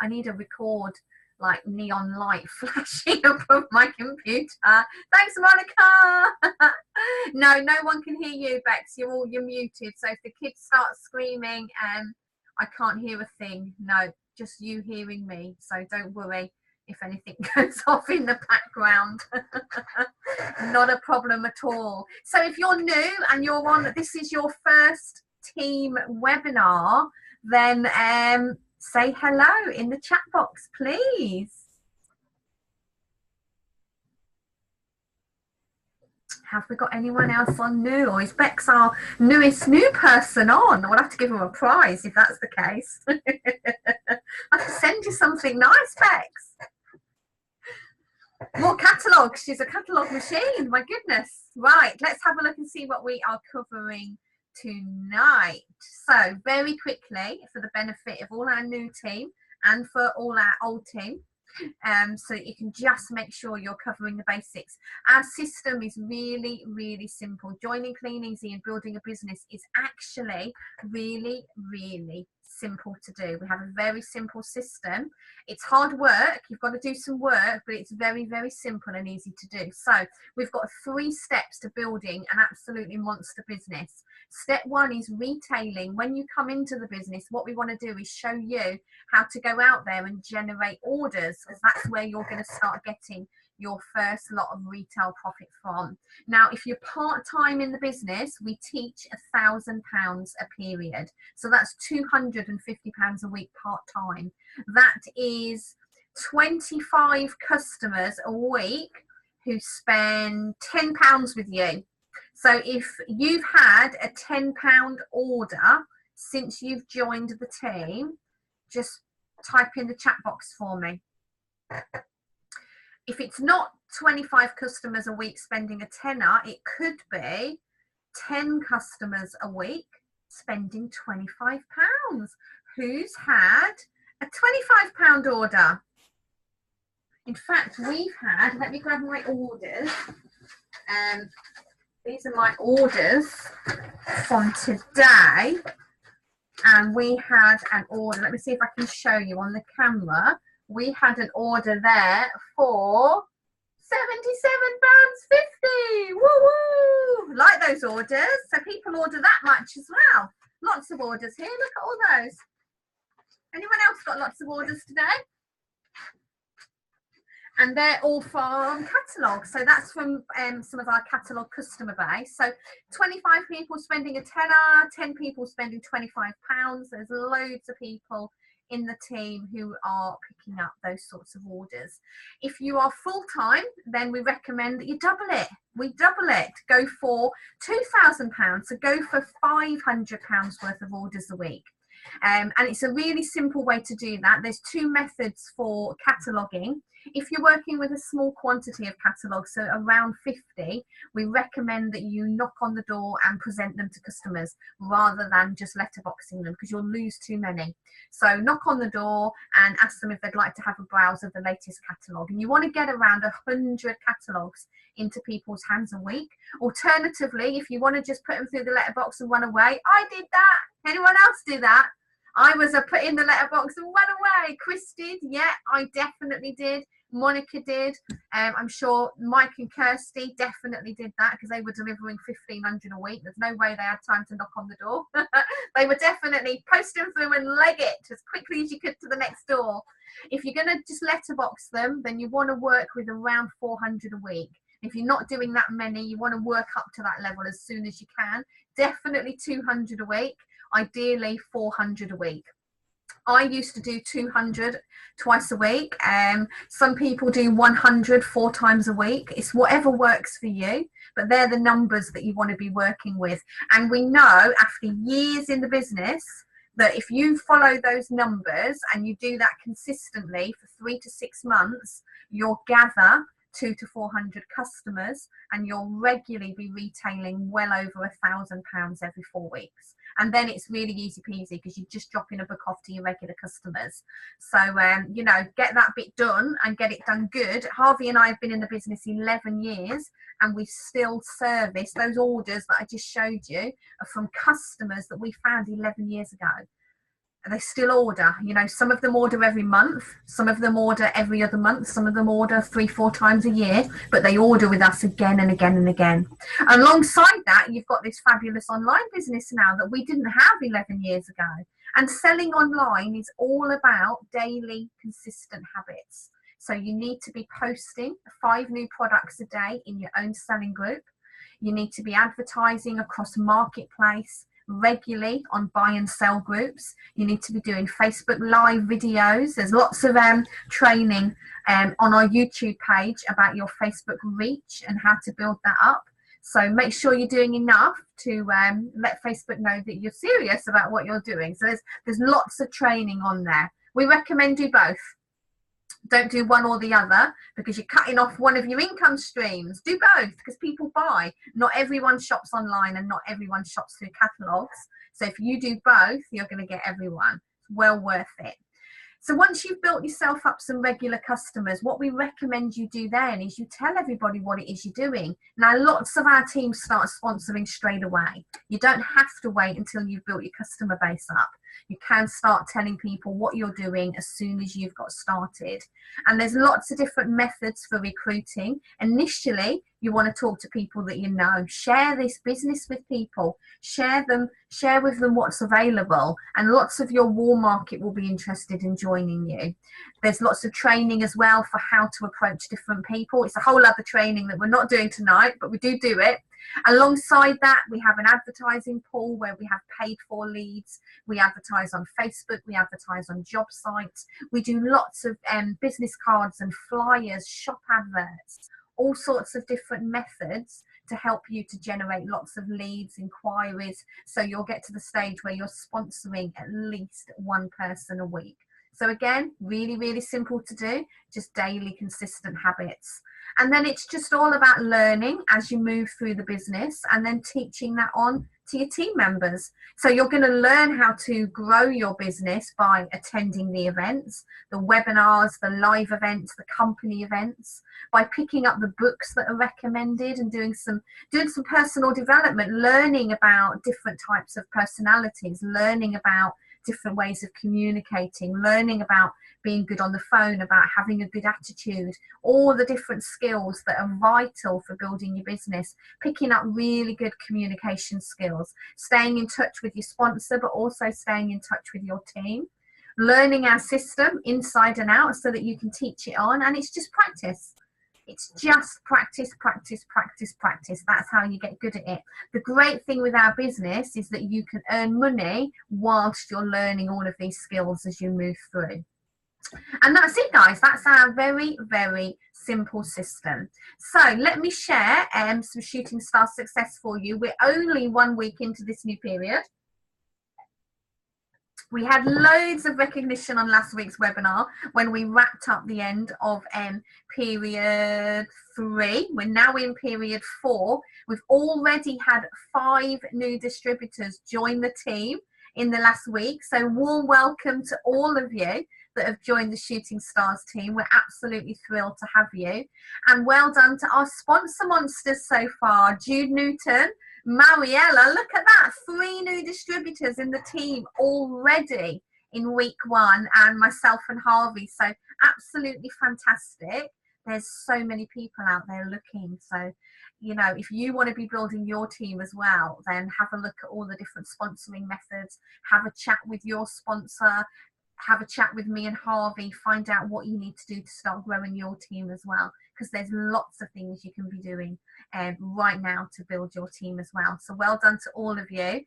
I need a record, like neon light flashing above my computer. Thanks, Monica. No, no one can hear you, Bex. You're muted. So if the kids start screaming, I can't hear a thing. No, just you hearing me. So don't worry if anything goes off in the background. Not a problem at all. So if you're new and you're on, this is your first team webinar, then say hello in the chat box, please. Have we got anyone else on new, or is Bex our newest new person on? We'll have to give him a prize if that's the case. I can send you something nice, Bex. More catalogues. She's a catalogue machine. My goodness. Right, let's have a look and see what we are covering tonight. So very quickly, for the benefit of all our new team and for all our old team, so that you can just make sure you're covering the basics. Our system is really, really simple. Joining Kleeneze and building a business is actually really, really simple to do. We have a very simple system. It's hard work, you've got to do some work, but it's very, very simple and easy to do. So we've got 3 steps to building an absolutely monster business. Step 1 is retailing. When you come into the business, what we want to do is show you how to go out there and generate orders, because that's where you're going to start getting your first lot of retail profit from. Now, if you're part-time in the business, we teach £1,000 a period. So that's £250 a week part-time. That is 25 customers a week who spend £10 with you. So if you've had a £10 order since you've joined the team, just type in the chat box for me. If it's not 25 customers a week spending a tenner, it could be 10 customers a week spending £25. Who's had a £25 order? In fact, we've had, let me grab my orders. These are my orders from today. And we had an order, let me see if I can show you on the camera. We had an order there for £77.50. Woo-woo! Like those orders. So people order that much as well. Lots of orders here. Look at all those. Anyone else got lots of orders today? And they're all from catalogues. So that's from some of our catalogue customer base. So 25 people spending a tenner, 10 people spending £25. There's loads of people in the team who are picking up those sorts of orders. If you are full-time, then we recommend that you double it. We double it. Go for £2,000. So go for £500 worth of orders a week. And it's a really simple way to do that. There's 2 methods for cataloguing. If you're working with a small quantity of catalogues, so around 50, we recommend that you knock on the door and present them to customers rather than just letterboxing them, because you'll lose too many. So knock on the door and ask them if they'd like to have a browse of the latest catalogue. And you want to get around 100 catalogues into people's hands a week. Alternatively, if you want to just put them through the letterbox and run away, I did that. Anyone else do that? I was a put in the letterbox and run away. Chris did. Yeah, I definitely did. Monica did. I'm sure Mike and Kirsty definitely did that, because they were delivering 1,500 a week. There's no way they had time to knock on the door. They were definitely post them through and leg it as quickly as you could to the next door. If you're going to just letterbox them, then you want to work with around 400 a week. If you're not doing that many, you want to work up to that level as soon as you can. Definitely 200 a week. Ideally 400 a week. I used to do 200 twice a week. Some people do 100 4 times a week. It's whatever works for you, but they're the numbers that you want to be working with. And we know after years in the business that if you follow those numbers and you do that consistently for 3 to 6 months, you'll gather 200 to 400 customers, and you'll regularly be retailing well over £1,000 every 4 weeks. And then it's really easy peasy, because you're just dropping a book off to your regular customers. So, you know, get that bit done and get it done good. Harvey and I have been in the business 11 years, and we still service those orders that I just showed you are from customers that we found 11 years ago. They still order. You know, some of them order every month, some of them order every other month, some of them order 3-4 times a year, but they order with us again and again and again. Alongside that, you've got this fabulous online business now that we didn't have 11 years ago. And selling online is all about daily consistent habits. So you need to be posting 5 new products a day in your own selling group. You need to be advertising across marketplace regularly on buy and sell groups. You need to be doing Facebook live videos. There's lots of training on our YouTube page about your Facebook reach and how to build that up. So make sure you're doing enough to let Facebook know that you're serious about what you're doing. So there's lots of training on there. We recommend do both. Don't do one or the other, because you're cutting off one of your income streams. Do both, because people buy. Not everyone shops online and not everyone shops through catalogs. So if you do both, you're going to get everyone. It's well worth it. So once you've built yourself up some regular customers, what we recommend you do then is you tell everybody what it is you're doing. Now, lots of our teams start sponsoring straight away. You don't have to wait until you've built your customer base up. You can start telling people what you're doing as soon as you've got started. And there's lots of different methods for recruiting. Initially, you want to talk to people that you know. Share this business with people. Share with them what's available. And lots of your warm market will be interested in joining you. There's lots of training as well for how to approach different people. It's a whole other training that we're not doing tonight, but we do it. Alongside that, we have an advertising pool where we have paid for leads. We advertise on Facebook, we advertise on job sites. We do lots of business cards and flyers, shop adverts, all sorts of different methods to help you to generate lots of leads, inquiries, so you'll get to the stage where you're sponsoring at least one person a week. So again, really, really simple to do, just daily consistent habits. And then it's just all about learning as you move through the business and then teaching that on to your team members. So you're going to learn how to grow your business by attending the events, the webinars, the live events, the company events, by picking up the books that are recommended and doing some personal development, learning about different types of personalities, learning about different ways of communicating, learning about being good on the phone, about having a good attitude, all the different skills that are vital for building your business, picking up really good communication skills, staying in touch with your sponsor, but also staying in touch with your team, learning our system inside and out so that you can teach it on. And it's just practice. It's just practice, practice, practice, practice. That's how you get good at it. The great thing with our business is that you can earn money whilst you're learning all of these skills as you move through. And that's it, guys. That's our very, very simple system. So let me share some shooting star success for you. We're only 1 week into this new period. We had loads of recognition on last week's webinar when we wrapped up the end of period 3. We're now in period 4. We've already had 5 new distributors join the team in the last week. So warm welcome to all of you that have joined the Shooting Stars team. We're absolutely thrilled to have you. And well done to our sponsor monsters so far. Jude Newton, Mariella, look at that, 3 new distributors in the team already in week 1, and myself and Harvey. So absolutely fantastic. There's so many people out there looking. So, you know, if you want to be building your team as well, then have a look at all the different sponsoring methods, have a chat with your sponsor, have a chat with me and Harvey, find out what you need to do to start growing your team as well, because there's lots of things you can be doing right now to build your team as well. So well done to all of you.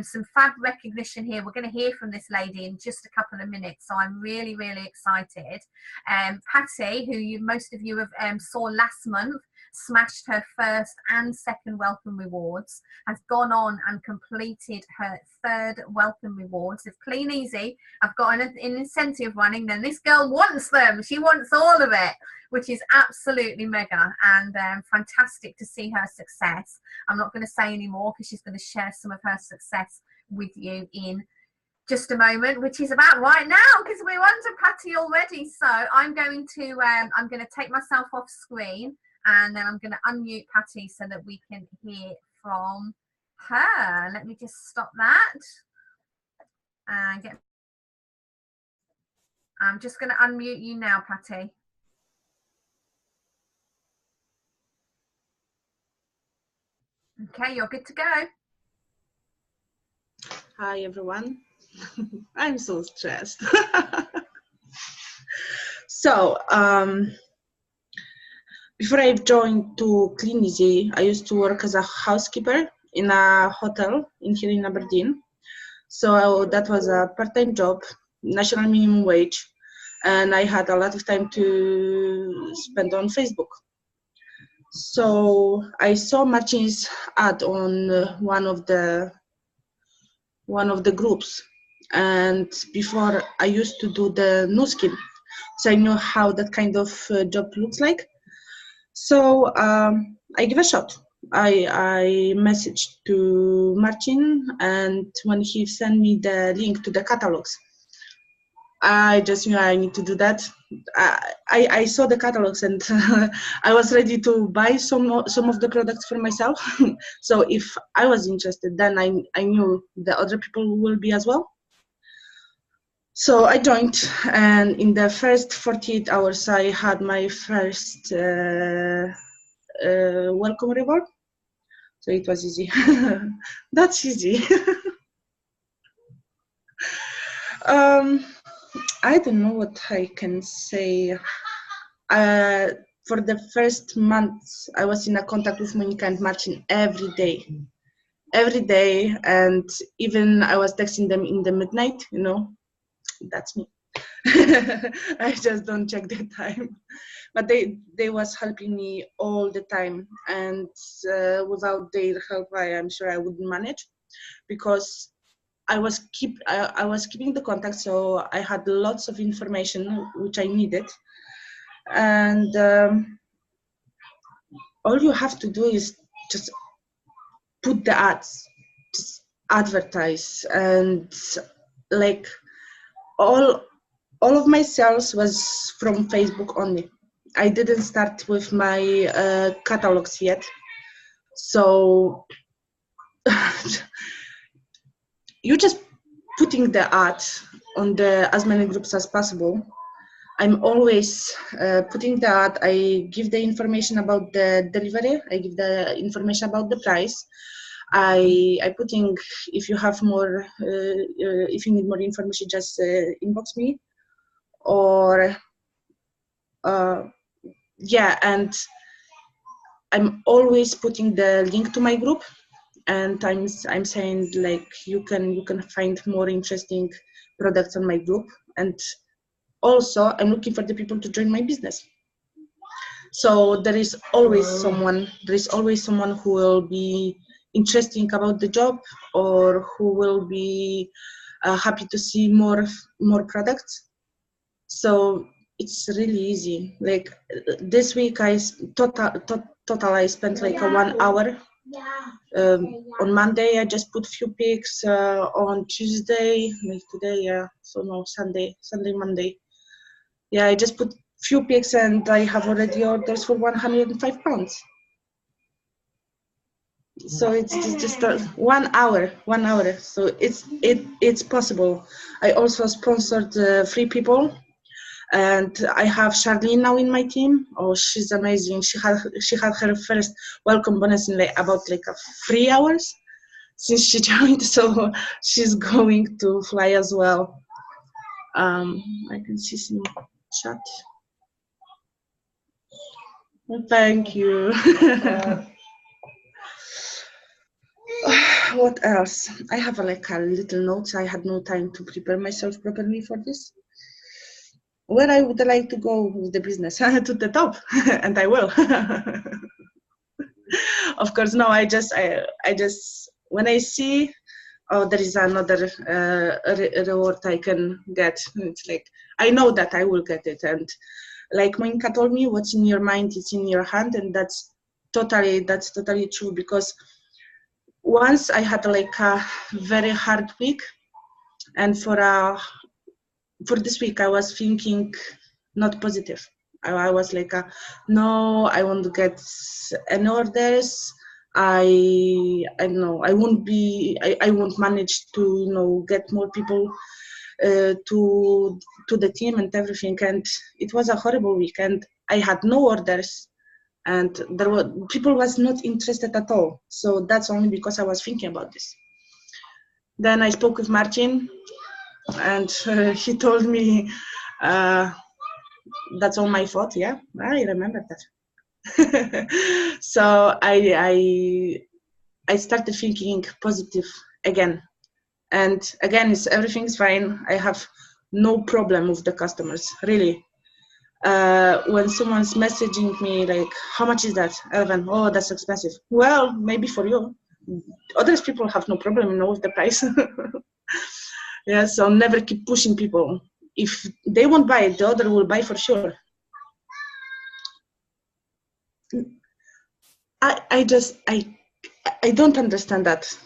Some fab recognition here. We're going to hear from this lady in just a couple of minutes, so I'm really, really excited. Patti, who most of you have saw last month, smashed her first and second welcome rewards, has gone on and completed her 3rd welcome rewards. If Kleeneze have got an incentive running, then this girl wants them. She wants all of it, which is absolutely mega and fantastic to see her success. I'm not going to say any more because she's going to share some of her success with you in just a moment, which is about right now, because we're on to Patti already. So I'm going to take myself off screen, and then I'm going to unmute Patti so that we can hear from her. Let me just stop that and get I'm just going to unmute you now, Pati. Okay, you're good to go. Hi, everyone. I'm so stressed. So, before I joined to Kleeneze, I used to work as a housekeeper in a hotel here in Aberdeen. So that was a part-time job, national minimum wage, and I had a lot of time to spend on Facebook. So I saw Marcin's ad on one of the groups, and before I used to do the new skin, so I know how that kind of job looks like. So I give a shot. I messaged to Marcin, and when he sent me the link to the catalogs, I just knew I need to do that. I saw the catalogs, and I was ready to buy some of the products for myself. So if I was interested, then I knew the other people will be as well. So I joined, and in the first 48 hours, I had my first welcome reward. So it was easy. That's easy. I don't know what I can say. For the first month, I was in a contact with Monica and Marcin every day, and even I was texting them in the midnight. You know, that's me. I just don't check the time, but they was helping me all the time, and without their help, I am sure I wouldn't manage, because I was keeping the contact, so I had lots of information which I needed, and all you have to do is just put the ads, just advertise, and like all of my sales was from Facebook only. I didn't start with my catalogs yet, so you just putting the ad on the as many groups as possible. I'm always putting the ad. I give the information about the delivery. I give the information about the price. I putting, if you have more, if you need more information, just inbox me, or yeah, and I'm always putting the link to my group, and I'm saying like you can find more interesting products on my group, and also I'm looking for the people to join my business. So there is always someone who will be interesting about the job, or who will be happy to see more products. So it's really easy. Like this week, I spent like 1 hour. On Monday, I just put few pics. On Tuesday, like today, yeah. So no, Sunday, Monday. Yeah, I just put few pics, and I have already orders for £105. So it's just 1 hour. So it's possible. I also sponsored 3 people. And I have Charlene now in my team. Oh, she's amazing. She had her first welcome bonus in about 3 hours since she joined. So she's going to fly as well. I can see some chat. Thank you. What else? I have a little notes. I had no time to prepare myself properly for this. Where I would like to go with the business to the top, and I will. Of course, no. I just when I see, oh, there is another reward I can get. It's like I know that I will get it, and like Monica told me, what's in your mind, it's in your hand, and that's totally true. Because once I had a very hard week, and for this week, I was thinking not positive. I was like, no, I won't get any orders. I don't know. I won't manage to get more people. to the team and everything. And it was a horrible weekend. I had no orders, and people was not interested at all. So that's only because I was thinking about this. Then I spoke with Martin, and he told me that's all my fault. Yeah, I remember that. So I started thinking positive again, and again, everything's fine. I have no problem with the customers, really. When someone's messaging me like, how much is that, Elven? Oh, that's expensive. Well, maybe for you. Other people have no problem, with the price. Yeah, so never keep pushing people. If they won't buy it, the other will buy for sure. I don't understand that.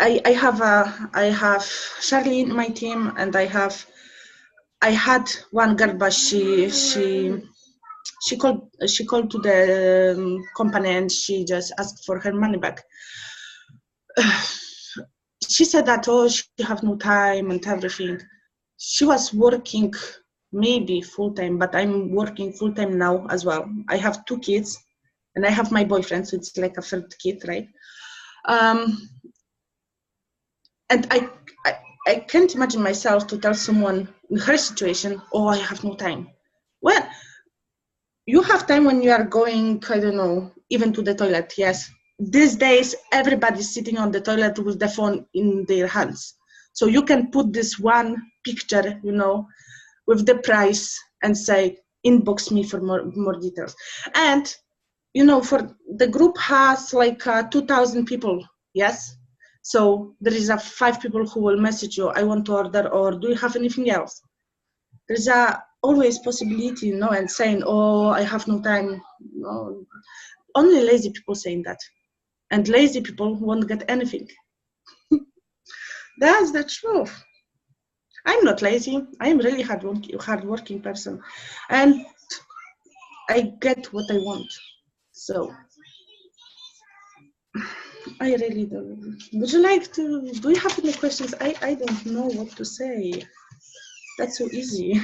I have Charlie in my team, and I had one girl, but she called to the company, and she just asked for her money back. She said that, oh, she have no time and everything. She was working maybe full-time, but I'm working full-time now as well. I have 2 kids, and I have my boyfriend, so it's like a 3rd kid, right? And I can't imagine myself to tell someone in her situation, oh, I have no time. Well, you have time when you are going, I don't know, even to the toilet, yes. These days, everybody's sitting on the toilet with the phone in their hands. So you can put this one picture, with the price and say, inbox me for more details. And, for the group has like 2,000 people, yes? So there is 5 people who will message you, I want to order, or do you have anything else? There's always possibility, and saying, oh, I have no time. No. Only lazy people saying that. And lazy people won't get anything. That's the truth. I'm not lazy. I'm really hardworking person. And I get what I want. So I really don't. Would you like to, do you have any questions? I don't know what to say. That's so easy.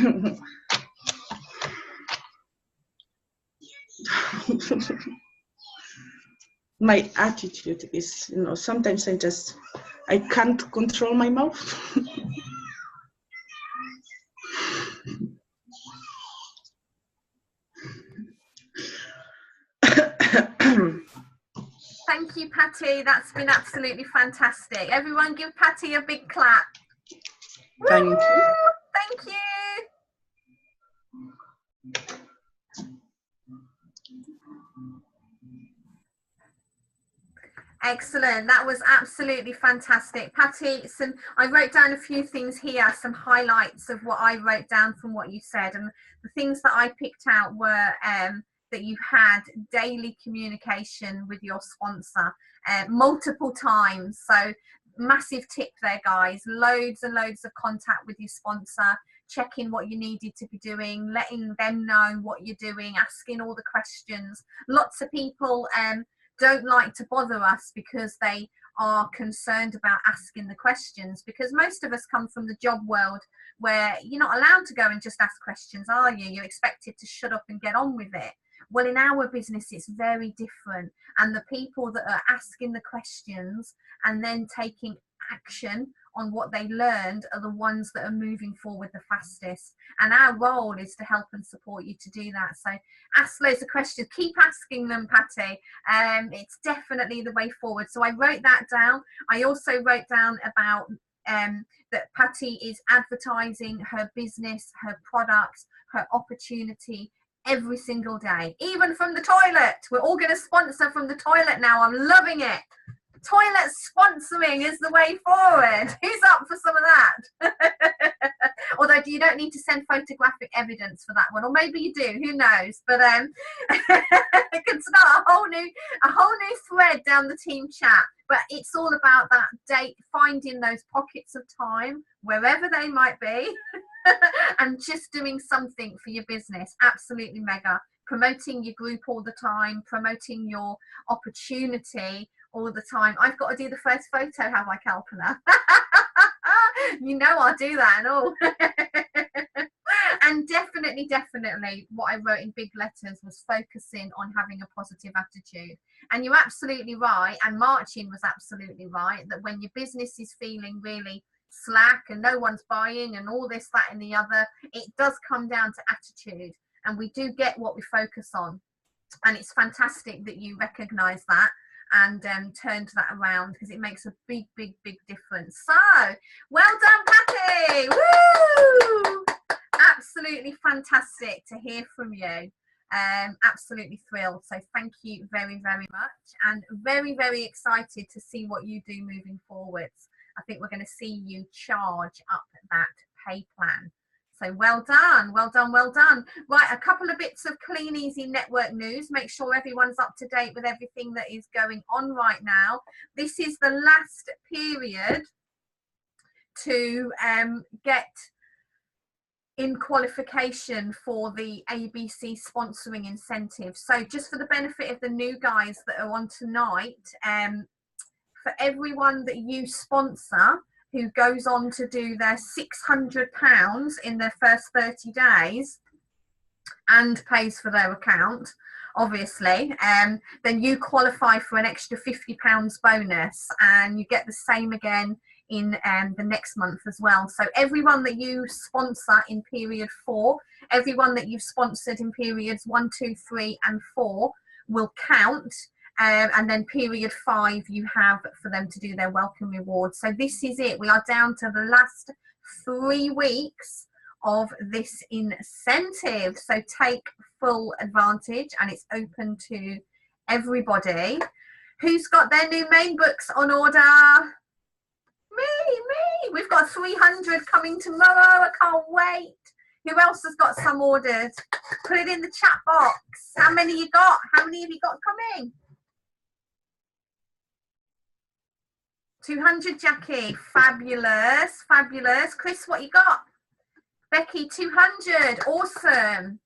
My attitude is, sometimes I can't control my mouth. Thank you, Patti. That's been absolutely fantastic. Everyone give Patti a big clap. Thank you. Thank you. Excellent. That was absolutely fantastic. Patti, I wrote down a few things here, some highlights of what I wrote down from what you said. And the things that I picked out were that you had daily communication with your sponsor multiple times. So massive tip there, guys. Loads and loads of contact with your sponsor, checking what you needed to be doing, letting them know what you're doing, asking all the questions. Lots of people don't like to bother us because they are concerned about asking the questions, because most of us come from the job world where you're not allowed to go and just ask questions, are you? You're expected to shut up and get on with it. Well, in our business, it's very different. And the people that are asking the questions and then taking action on what they learned are the ones that are moving forward the fastest. And our role is to help and support you to do that. So ask loads of questions. Keep asking them, Patti. It's definitely the way forward. So I wrote that down. I also wrote down about that Patti is advertising her business, her products, her opportunity every single day, even from the toilet. We're all going to sponsor from the toilet now. I'm loving it. Toilet sponsoring is the way forward. Who's up for some of that? Although you don't need to send photographic evidence for that one, or maybe you do, who knows? But it can start a whole new thread down the team chat. But it's all about that date, finding those pockets of time wherever they might be and just doing something for your business. Absolutely mega. Promoting your group all the time, promoting your opportunity all the time. I've got to do the first photo, have I, Kalpana? You know I'll do that and all. And definitely what I wrote in big letters was focusing on having a positive attitude. And you're absolutely right, and Marcin was absolutely right, that when your business is feeling really slack and no one's buying and all this, that and the other, it does come down to attitude, and we do get what we focus on. And it's fantastic that you recognize that and turned that around, because it makes a big difference. So well done, Patti. Woo! Absolutely fantastic to hear from you. Absolutely thrilled. So thank you very much, and very excited to see what you do moving forwards. I think we're going to see you charge up that pay plan. So well done. Right, a couple of bits of Kleeneze network news. Make sure everyone's up to date with everything that is going on right now. This is the last period to get in qualification for the ABC sponsoring incentive. So just for the benefit of the new guys that are on tonight, for everyone that you sponsor who goes on to do their £600 in their first 30 days and pays for their account, obviously, then you qualify for an extra £50 bonus, and you get the same again in the next month as well. So everyone that you sponsor in period 4, everyone that you've sponsored in periods 1, 2, 3 and 4 will count. And then period 5 you have for them to do their welcome reward. So this is it. We are down to the last 3 weeks of this incentive. So take full advantage, and it's open to everybody. Who's got their new main books on order? Me. We've got 300 coming tomorrow. I can't wait. Who else has got some ordered? Put it in the chat box. How many you got? How many have you got coming? 200, Jackie. Fabulous. Chris, what you got? Becky, 200. Awesome.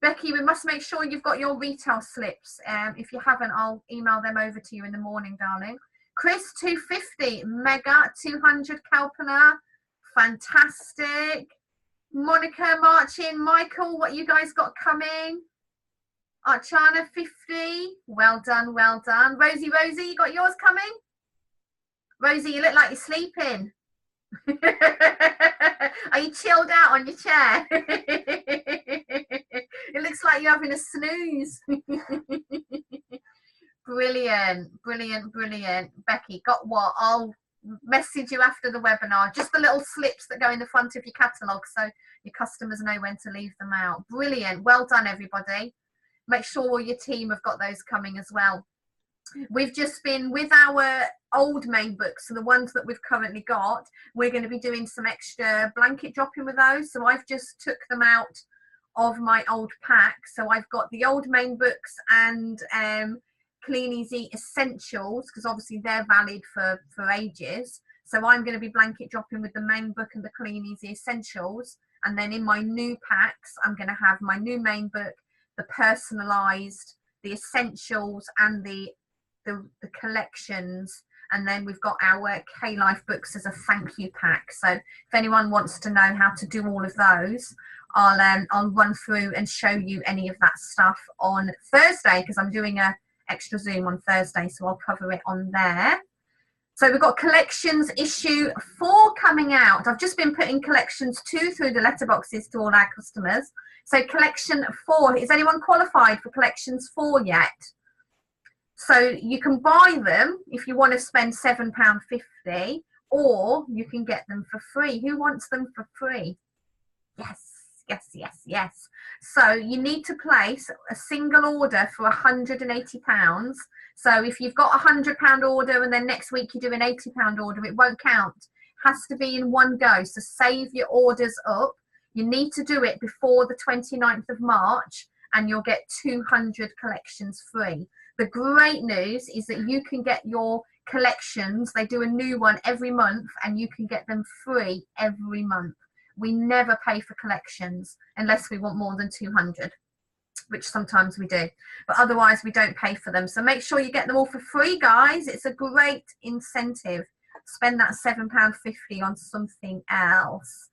Becky, we must make sure you've got your retail slips. If you haven't, I'll email them over to you in the morning, darling. Chris, 250. Mega, 200. Kalpana. Fantastic. Monica, Marcin, Michael, what you guys got coming? Archana, 50. Well done. Rosie, you got yours coming? Rosie, you look like you're sleeping. Are you chilled out on your chair? It looks like you're having a snooze. Brilliant. Becky, got what? I'll message you after the webinar. Just the little slips that go in the front of your catalogue, so your customers know when to leave them out. Brilliant. Well done, everybody. Make sure all your team have got those coming as well. We've just been with our old main books, so the ones that we've currently got, we're going to be doing some extra blanket dropping with those. So I've just took them out of my old pack. So I've got the old main books and Kleeneze Essentials, because obviously they're valid for ages. So I'm going to be blanket dropping with the main book and the Kleeneze Essentials. And then in my new packs, I'm going to have my new main book, the personalised, the Essentials and the collections, and then we've got our K-Life books as a thank you pack. So if anyone wants to know how to do all of those, I'll run through and show you any of that stuff on Thursday, because I'm doing a extra Zoom on Thursday, so I'll cover it on there. So we've got collections issue 4 coming out. I've just been putting collections 2 through the letterboxes to all our customers. So collection 4, is anyone qualified for collections 4 yet? So you can buy them if you want to spend £7.50, or you can get them for free. Who wants them for free? Yes. So you need to place a single order for £180. So if you've got a £100 order and then next week you do an £80 order, it won't count. It has to be in one go. So save your orders up. You need to do it before the 29th of March, and you'll get 200 collections free. The great news is that you can get your collections, they do a new one every month, and you can get them free every month. We never pay for collections unless we want more than 200, which sometimes we do, but otherwise we don't pay for them. So make sure you get them all for free, guys. It's a great incentive. spend that £7.50 on something else.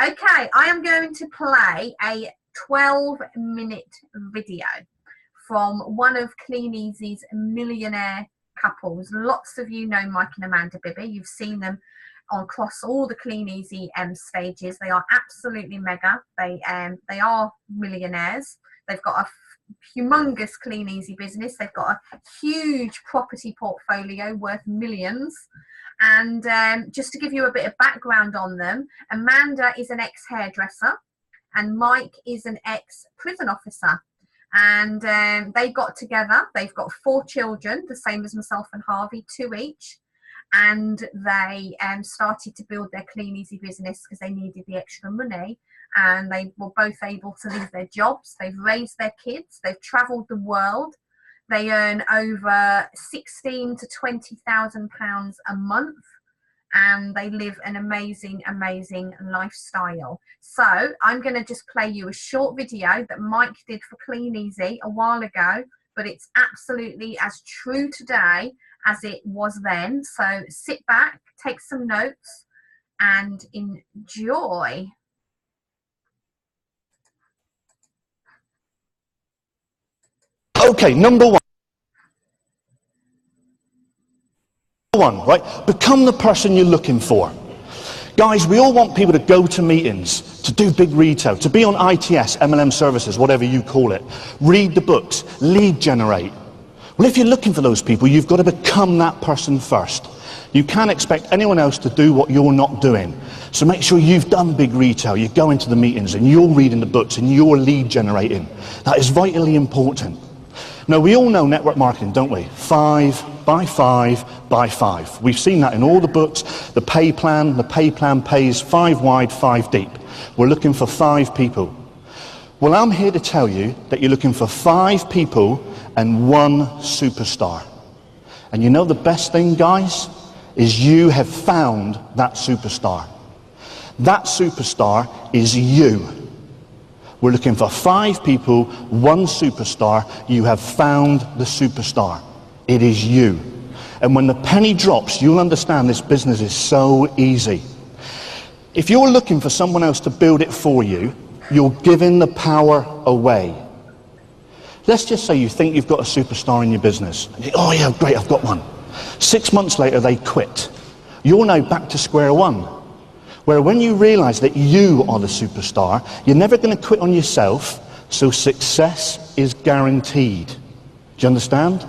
Okay, I am going to play a 12-minute video from one of Kleeneze's millionaire couples. Lots of you know Mike and Amanda Bibby. You've seen them across all the Kleeneze stages. They are absolutely mega. They are millionaires. They've got a humongous Kleeneze business. They've got a huge property portfolio worth millions. And just to give you a bit of background on them, Amanda is an ex-hairdresser and Mike is an ex-prison officer. And they got together. They've got 4 children, the same as myself and Harvey, 2 each. And they started to build their Kleeneze business because they needed the extra money. And they were both able to leave their jobs. They've raised their kids. They've travelled the world. They earn over £16,000 to £20,000 a month, and they live an amazing, amazing lifestyle. So I'm going to just play you a short video that Mike did for Kleeneze a while ago, but it's absolutely as true today as it was then. So sit back, take some notes, and enjoy. Okay, number one, right? Become the person you're looking for. Guys, we all want people to go to meetings, to do big retail, to be on ITS, MLM services, whatever you call it. Read the books, lead generate. Well, if you're looking for those people, you've got to become that person first. You can't expect anyone else to do what you're not doing. So make sure you've done big retail, you go into the meetings and you're reading the books and you're lead generating. That is vitally important. Now, we all know network marketing, don't we? 5 by 5 by 5. We've seen that in all the books. The pay plan pays 5 wide, 5 deep. We're looking for 5 people. Well, I'm here to tell you that you're looking for 5 people and 1 superstar. And you know the best thing, guys, is you have found that superstar. That superstar is you. We're looking for 5 people, 1 superstar. You have found the superstar. It is you. And when the penny drops, you'll understand this business is so easy. If you're looking for someone else to build it for you, you're giving the power away. Let's just say you think you've got a superstar in your business. And you think, oh yeah, great, I've got one. 6 months later, they quit. You're now back to square one. Where when you realize that you are the superstar, you're never going to quit on yourself, so success is guaranteed. Do you understand?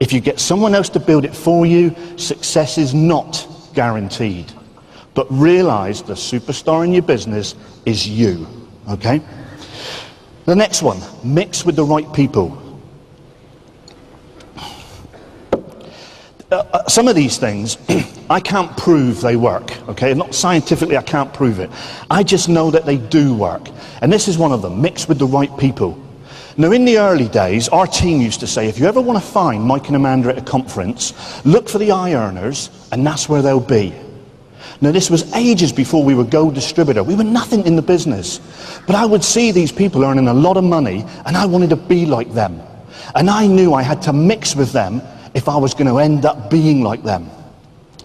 If you get someone else to build it for you, success is not guaranteed. But realize the superstar in your business is you, okay? The next one, mix with the right people. Some of these things, I can't prove they work, okay? Not scientifically, I can't prove it. I just know that they do work. And this is one of them, mix with the right people. Now, in the early days, our team used to say, if you ever want to find Mike and Amanda at a conference, look for the eye earners, and that's where they'll be. Now, this was ages before we were Gold Distributor. We were nothing in the business. But I would see these people earning a lot of money, and I wanted to be like them. And I knew I had to mix with them if I was going to end up being like them.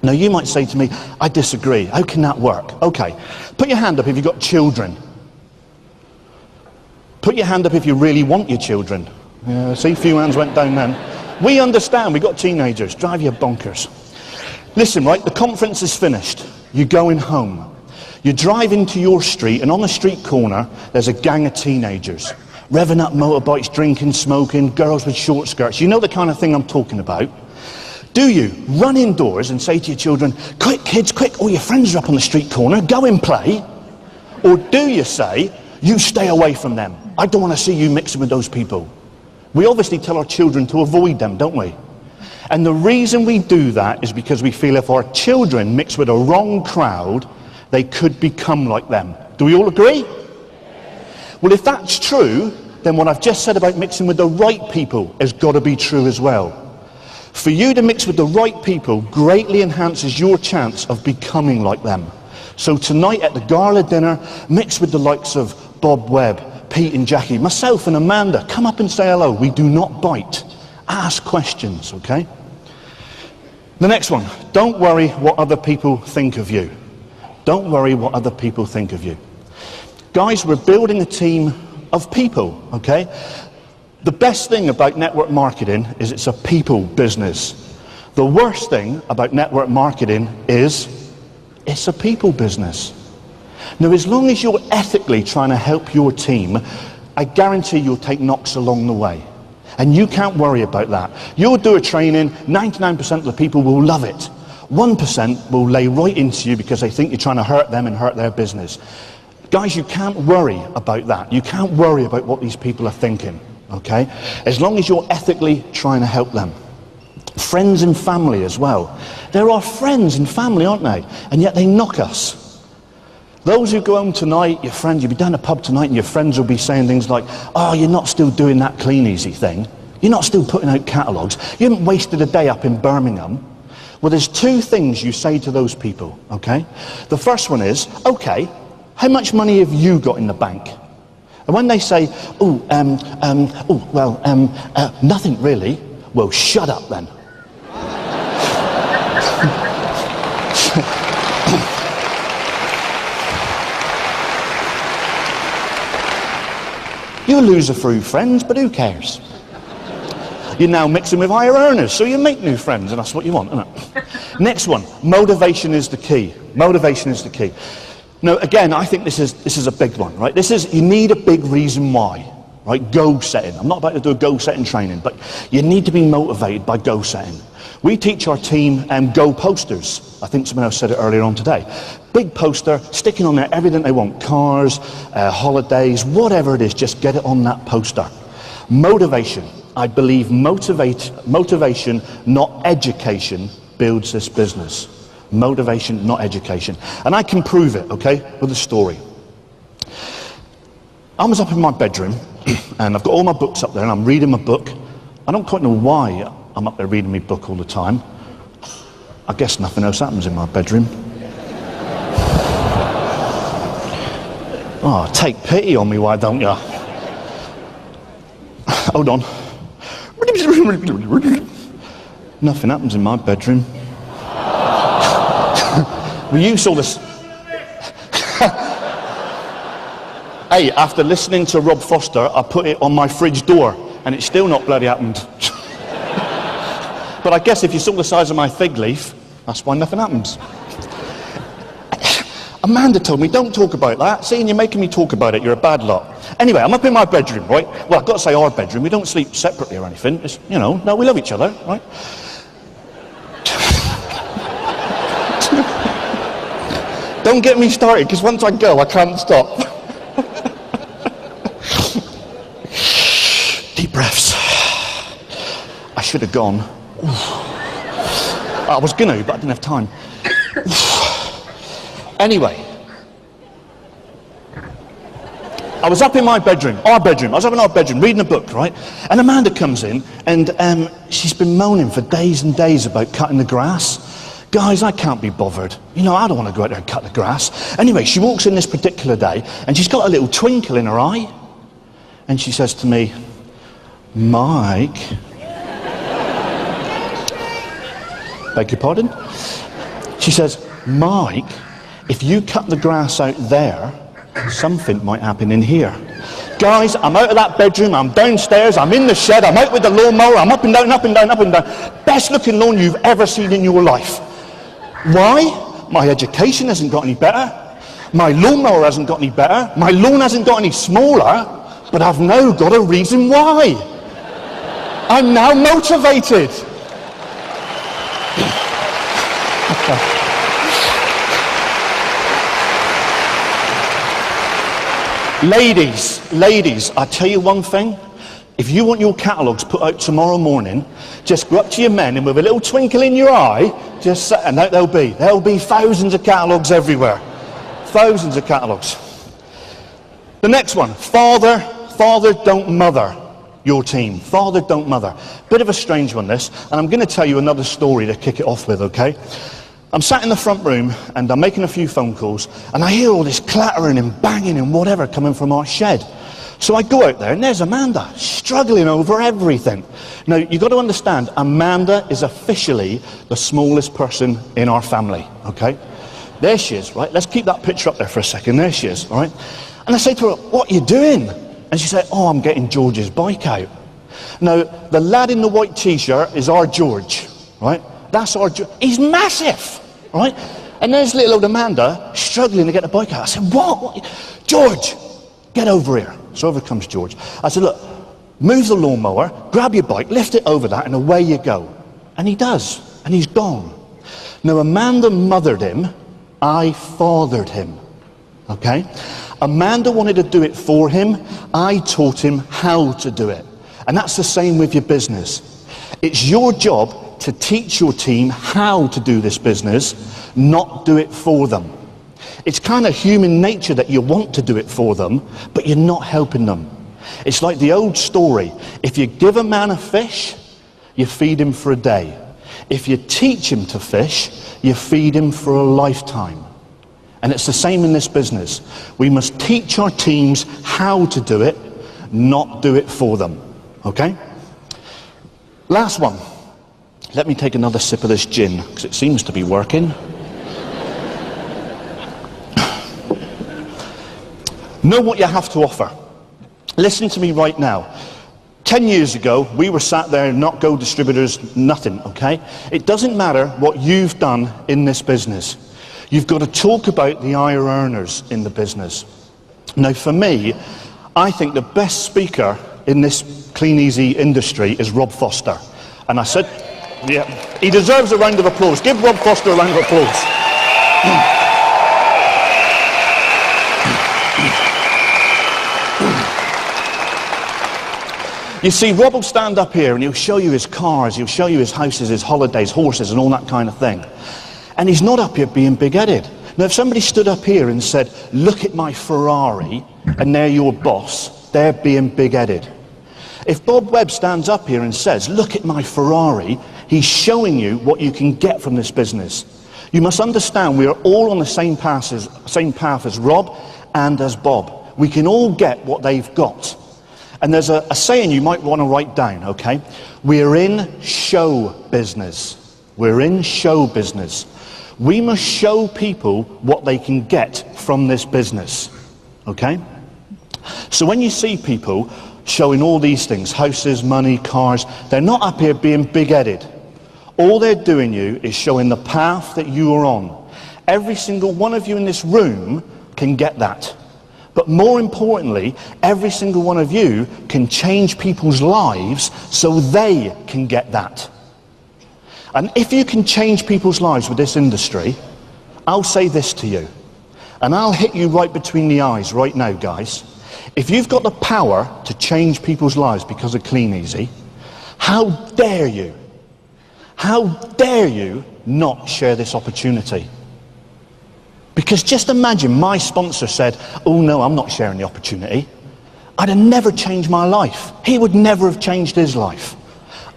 Now, you might say to me, I disagree. How can that work? Okay, put your hand up if you've got children. Put your hand up if you really want your children. See, a few hands went down then. We understand, we've got teenagers, drive you bonkers. Listen, right, the conference is finished. You're going home. You drive into your street, and on the street corner, there's a gang of teenagers. Revving up motorbikes, drinking, smoking, girls with short skirts. You know the kind of thing I'm talking about. Do you run indoors and say to your children, quick kids, quick, all your friends are up on the street corner, go and play? Or do you say, you stay away from them, I don't want to see you mixing with those people? We obviously tell our children to avoid them, don't we? And the reason we do that is because we feel if our children mix with a wrong crowd, they could become like them. Do we all agree? Well, if that's true, then what I've just said about mixing with the right people has got to be true as well. For you to mix with the right people greatly enhances your chance of becoming like them. So tonight at the gala dinner, mix with the likes of Bob Webb, Pete and Jackie, myself and Amanda. Come up and say hello. We do not bite. Ask questions, okay? The next one, don't worry what other people think of you. Don't worry what other people think of you. Guys, we're building a team of people, okay? The best thing about network marketing is it's a people business. The worst thing about network marketing is it's a people business. Now, as long as you're ethically trying to help your team, I guarantee you'll take knocks along the way. And you can't worry about that. You'll do a training, 99% of the people will love it. 1% will lay right into you because they think you're trying to hurt them and hurt their business. Guys, you can't worry about that. You can't worry about what these people are thinking, okay? As long as you're ethically trying to help them. Friends and family as well. There are friends and family, aren't they? And yet they knock us. Those who go home tonight, your friends, you'll be down the pub tonight and your friends will be saying things like, oh, you're not still doing that Kleeneze thing. You're not still putting out catalogues. You haven't wasted a day up in Birmingham. Well, there's two things you say to those people, okay? The first one is, okay, how much money have you got in the bank? And when they say, nothing really, well, shut up then. You'll lose a few friends, but who cares? You're now mixing with higher earners, so you make new friends, and that's what you want, isn't it? Next one, motivation is the key. Motivation is the key. Now, again, I think this is a big one, right? You need a big reason why, right? Goal setting. I'm not about to do a goal setting training, but you need to be motivated by goal setting. We teach our team goal posters. I think someone else said it earlier on today. Big poster, sticking on there everything they want. Cars, holidays, whatever it is, just get it on that poster. Motivation. I believe motivation, not education, builds this business. Motivation, not education. And I can prove it, okay, with a story. I was up in my bedroom, and I've got all my books up there, and I'm reading my book. I don't quite know why I'm up there reading my book all the time. I guess nothing else happens in my bedroom. Oh, take pity on me, why don't you? Hold on. Nothing happens in my bedroom. Well, you saw this. Hey, after listening to Rob Foster, I put it on my fridge door, and it's still not bloody happened. But I guess if you saw the size of my fig leaf, that's why nothing happens. Amanda told me, don't talk about that. See, and you're making me talk about it. You're a bad lot. Anyway, I'm up in my bedroom, right? Well, I've got to say our bedroom. We don't sleep separately or anything. It's, you know, no, we love each other, right? Don't get me started, because once I go, I can't stop. Deep breaths. I should have gone. I was going to, but I didn't have time. Anyway, I was up in my bedroom, I was up in our bedroom, reading a book, right? And Amanda comes in, and she's been moaning for days and days about cutting the grass. Guys, I can't be bothered. You know, I don't want to go out there and cut the grass. Anyway, she walks in this particular day, and she's got a little twinkle in her eye. And she says to me, Mike. Beg your pardon? She says, Mike, if you cut the grass out there, something might happen in here. Guys, I'm out of that bedroom, I'm downstairs, I'm in the shed, I'm out with the lawnmower, I'm up and down, up and down, up and down. Best looking lawn you've ever seen in your life. Why? My education hasn't got any better. My lawnmower hasn't got any better. My lawn hasn't got any smaller. But I've now got a reason why. I'm now motivated. Ladies, I tell you one thing. If you want your catalogues put out tomorrow morning, just go up to your men and with a little twinkle in your eye, just say, and there'll be thousands of catalogues everywhere. Thousands of catalogues. The next one, father, don't mother your team. Father, don't mother. Bit of a strange one, this, and I'm going to tell you another story to kick it off with, okay? I'm sat in the front room and I'm making a few phone calls and I hear all this clattering and banging and whatever coming from our shed. So I go out there and there's Amanda struggling over everything. Now, you've got to understand, Amanda is officially the smallest person in our family, okay? There she is, right? Let's keep that picture up there for a second. There she is, all right? And I say to her, what are you doing? And she said, oh, I'm getting George's bike out. Now, the lad in the white t-shirt is our George, right? That's our George. He's massive, right? And there's little old Amanda struggling to get the bike out. I said, what? George, get over here. So over comes George. I said, look, move the lawnmower, grab your bike, lift it over that, and away you go. And he does, and he's gone. Now, Amanda mothered him, I fathered him, okay? Amanda wanted to do it for him, I taught him how to do it. And that's the same with your business. It's your job to teach your team how to do this business, not do it for them. It's kind of human nature that you want to do it for them, but you're not helping them. It's like the old story. If you give a man a fish, you feed him for a day. If you teach him to fish, you feed him for a lifetime. And it's the same in this business. We must teach our teams how to do it, not do it for them. Okay? Last one. Let me take another sip of this gin, because it seems to be working. Know what you have to offer. Listen to me right now. 10 years ago, we were sat there, not go distributors, nothing, okay? It doesn't matter what you've done in this business. You've got to talk about the higher earners in the business. Now, for me, I think the best speaker in this Kleeneze industry is Rob Foster. And I said, yeah, he deserves a round of applause. Give Rob Foster a round of applause. You see, Rob will stand up here and he'll show you his cars, he'll show you his houses, his holidays, horses and all that kind of thing. And he's not up here being big-headed. Now, if somebody stood up here and said, look at my Ferrari, and they're your boss, they're being big-headed. If Bob Webb stands up here and says, look at my Ferrari, he's showing you what you can get from this business. You must understand we are all on the same path as Rob and as Bob. We can all get what they've got. And there's a saying you might want to write down, okay? We're in show business. We're in show business. We must show people what they can get from this business, okay? So when you see people showing all these things, houses, money, cars, they're not up here being big-headed. All they're doing you is showing the path that you are on. Every single one of you in this room can get that. But more importantly, every single one of you can change people's lives so they can get that. And if you can change people's lives with this industry, I'll say this to you, and I'll hit you right between the eyes right now, guys. If you've got the power to change people's lives because of Kleeneze, how dare you not share this opportunity? Because just imagine my sponsor said, oh no, I'm not sharing the opportunity. I'd have never changed my life. He would never have changed his life.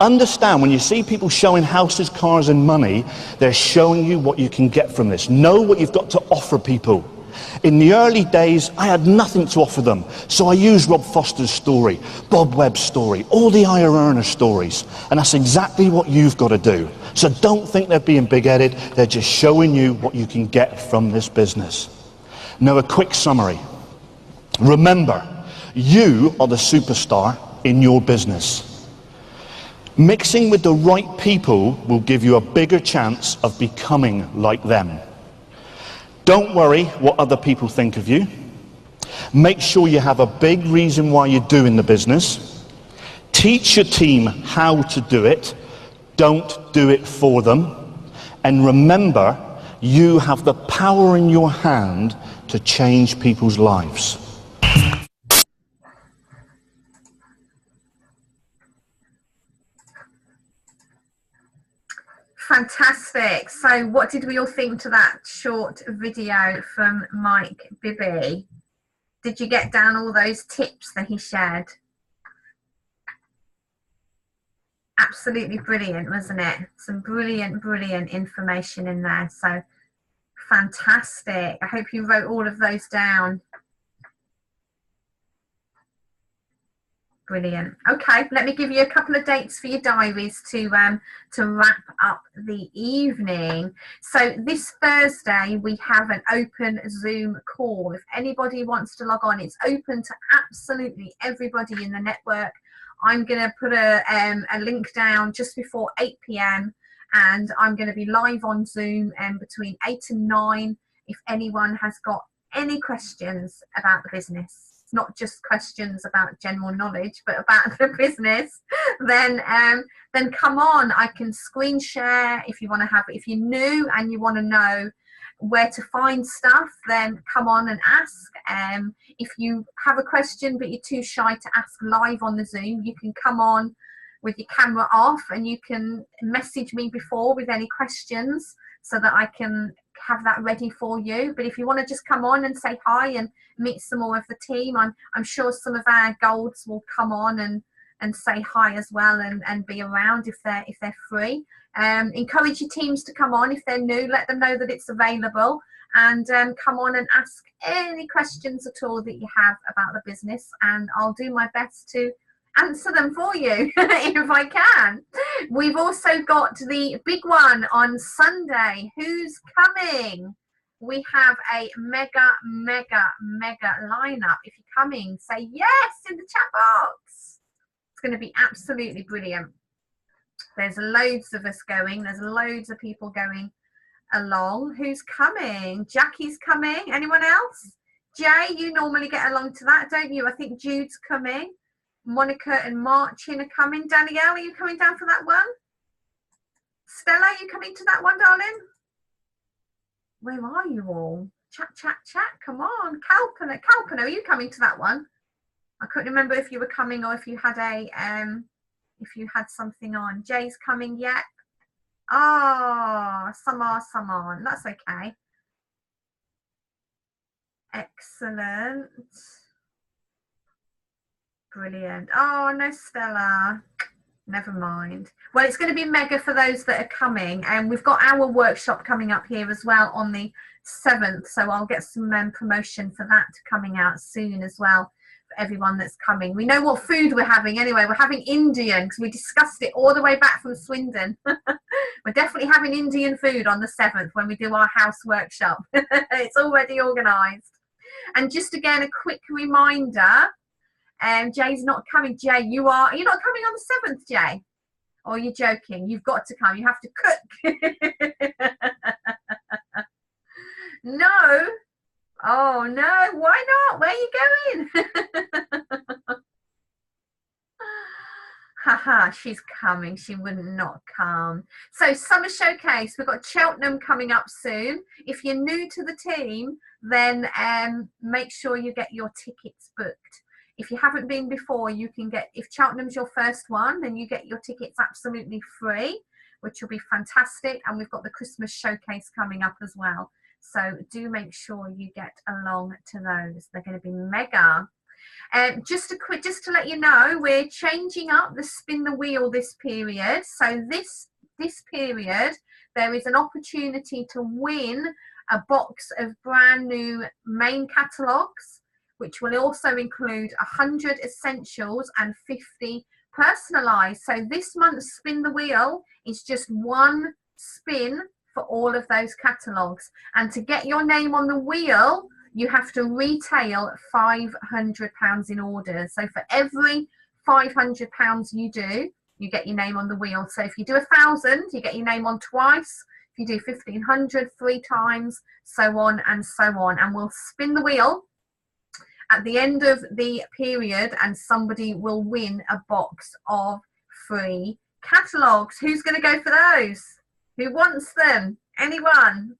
Understand, when you see people showing houses, cars and money, they're showing you what you can get from this. Know what you've got to offer people. In the early days, I had nothing to offer them. So I used Rob Foster's story, Bob Webb's story, all the higher earner stories. And that's exactly what you've got to do. So don't think they're being big-headed. They're just showing you what you can get from this business. Now, a quick summary. Remember, you are the superstar in your business. Mixing with the right people will give you a bigger chance of becoming like them. Don't worry what other people think of you. Make sure you have a big reason why you're doing the business. Teach your team how to do it. Don't do it for them. And remember, you have the power in your hand to change people's lives. Fantastic. So what did we all think to that short video from Mike Bibby? Did you get down all those tips that he shared? Absolutely brilliant, wasn't it? Some brilliant information in there. So fantastic. I hope you wrote all of those down. Brilliant. Okay, let me give you a couple of dates for your diaries to wrap up the evening. So this Thursday we have an open Zoom call. If anybody wants to log on, it's open to absolutely everybody in the network. I'm going to put a link down just before 8 p.m. and I'm going to be live on Zoom between 8 and 9 if anyone has got any questions about the business. Not just questions about general knowledge, but about the business, then come on. I can screen share if you want to have, if you're new and you want to know where to find stuff, then come on and ask. If you have a question but you're too shy to ask live on the Zoom, you can come on with your camera off and you can message me before with any questions so that I can have that ready for you. But if you want to just come on and say hi and meet some more of the team, I'm sure some of our golds will come on and say hi as well and be around if they're free. Encourage your teams to come on if they're new, let them know that it's available, and come on and ask any questions at all that you have about the business, and I'll do my best to answer them for you if I can. We've also got the big one on Sunday. Who's coming? We have a mega lineup. If you're coming, say yes in the chat box. It's going to be absolutely brilliant. There's loads of us going. There's loads of people going along. Who's coming? Jackie's coming. Anyone else? Jay, you normally get along to that, don't you? I think Jude's coming. Monica and Marcin are coming. Danielle, are you coming down for that one? Stella, are you coming to that one, darling? Where are you all? Chat. Come on. Kalpana, are you coming to that one? I couldn't remember if you were coming or if you had something on. Jay's coming yet? Ah, some are. That's okay. Excellent. Brilliant. Oh, no, Stella. Never mind. Well, it's going to be mega for those that are coming, and we've got our workshop coming up here as well on the 7th, so I'll get some promotion for that coming out soon as well for everyone that's coming. We know what food we're having anyway. We're having Indian because we discussed it all the way back from Swindon. We're definitely having Indian food on the 7th when we do our house workshop. It's already organised. And just again, a quick reminder, Jay's not coming. Jay, you're not coming on the 7th, Jay? Or are you joking? You've got to come. You have to cook. No. Oh, no. Why not? Where are you going? Haha, she's coming. She would not come. So, Summer Showcase. We've got Cheltenham coming up soon. If you're new to the team, then make sure you get your tickets booked. If you haven't been before, you can get, if Cheltenham's your first one, then you get your tickets absolutely free, which will be fantastic. And we've got the Christmas showcase coming up as well. So do make sure you get along to those. They're going to be mega. Just to let you know, we're changing up the spin the wheel this period. So this period, there is an opportunity to win a box of brand new main catalogues, which will also include 100 essentials and 50 personalised. So this month's spin the wheel is just one spin for all of those catalogues. And to get your name on the wheel, you have to retail £500 in orders. So for every £500 you do, you get your name on the wheel. So if you do 1,000, you get your name on twice. If you do 1,500, 3 times, so on and so on. And we'll spin the wheel at the end of the period and somebody will win a box of free catalogues. Who's going to go for those? Who wants them? Anyone?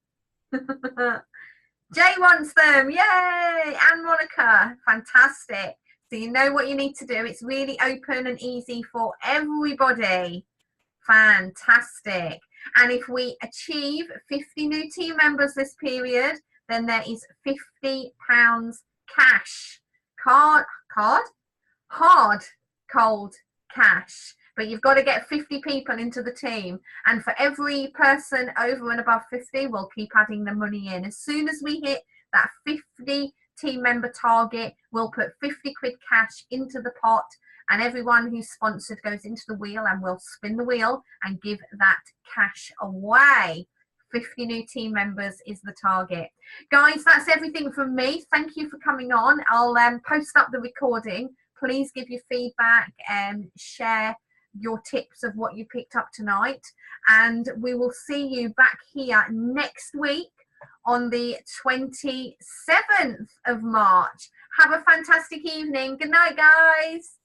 Jay wants them. Yay! And Monica. Fantastic. So you know what you need to do. It's really open and easy for everybody. Fantastic. And if we achieve 50 new team members this period, then there is £50 cash. Hard, cold cash. But you've got to get 50 people into the team. And for every person over and above 50, we'll keep adding the money in. As soon as we hit that 50 team member target, we'll put 50 quid cash into the pot and everyone who's sponsored goes into the wheel, and we'll spin the wheel and give that cash away. 50 new team members is the target. Guys, that's everything from me. Thank you for coming on. I'll post up the recording. Please give your feedback and share your tips of what you picked up tonight, and we will see you back here next week on the 27th of March. Have a fantastic evening. Good night, guys.